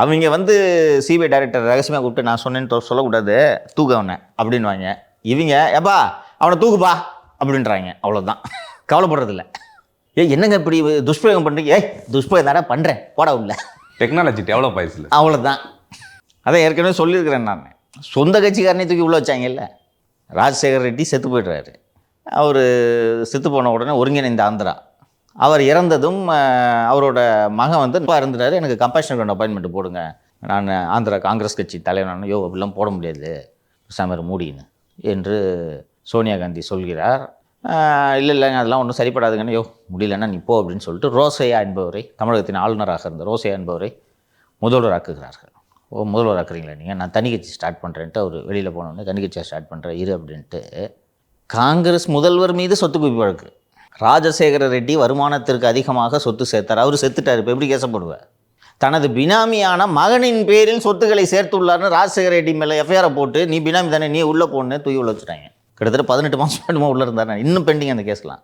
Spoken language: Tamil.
அவங்க வந்து சிபிஐ டைரக்டர் ரகசியமாக கூப்பிட்டு நான் சொன்னேன்னு சொல்லக்கூடாது, தூக்கு அவனை அப்படின்வாங்க. இவங்க ஏப்பா அவனை தூக்குப்பா அப்படின்றாங்க. அவ்வளோதான், கவலைப்படுறதில்ல. என்னங்க இப்படி துஷ்பிரயோகம் பண்ணுறீங்க? துஷ்பிரயோகம் தானே பண்ணுறேன், போட உள்ள. டெக்னாலஜி டெவலப் ஆயிடுச்சு. அவ்வளோதான். அதை ஏற்கனவே சொல்லியிருக்கிறேன் நான். சொந்த கட்சிக்காரனே தூக்கி உள்ள வச்சாங்கல்ல. ராஜசேகர் ரெட்டி செத்து போய்ட்றாரு. அவர் செத்து போன உடனே ஒருங்கிணைந்த ஆந்திரா, அவர் இறந்ததும் அவரோட மகன் வந்து இருந்துட்டாரு. எனக்கு கம்பேஷன் கொண்டு அப்பாயின்மெண்ட் போடுங்க, நான் ஆந்திரா காங்கிரஸ் கட்சி தலைவனான. அப்படிலாம் போட முடியாது சாமர் மூடின்னு என்று சோனியா காந்தி சொல்கிறார். இல்லைங்க அதெல்லாம் ஒன்றும் சரிப்படாதுங்கன்னு. முடியலன்னா நீ போ அப்படின்னு சொல்லிட்டு ரோசையா என்பவரை, தமிழகத்தின் ஆளுநராக இருந்த ரோசையா என்பவரை முதல்வராக்குகிறார்கள். முதல்வராக்குறீங்களா நீங்கள்? நான் தனி கட்சி ஸ்டார்ட் பண்ணுறேன்ட்டு அவர் வெளியில் போனோடனே தனி கட்சியை ஸ்டார்ட் பண்ணுறேன் இரு அப்படின்ட்டு. காங்கிரஸ் முதல்வர் மீது சொத்து குவிப்பு வழக்கு. ராஜசேகர ரெட்டி வருமானத்திற்கு அதிகமாக சொத்து சேர்த்தார். அவர் செத்துட்டார், இப்போ எப்படி கேசப்படுவார்? தனது பினாமியான மகனின் பேரில் சொத்துக்களை சேர்த்துள்ளார்னு ராஜசேகர ரெட்டி மேலே எஃப்ஐஆரை போட்டு நீ பினாமி தானே, நீ உள்ளே போன்னு தூக்கி உள்ள வச்சுட்டாங்க. கிட்டத்தட்ட 18 மாதம் உள்ளே இருந்தார். இன்னும் பெண்டிங் அந்த கேஸ்லாம்.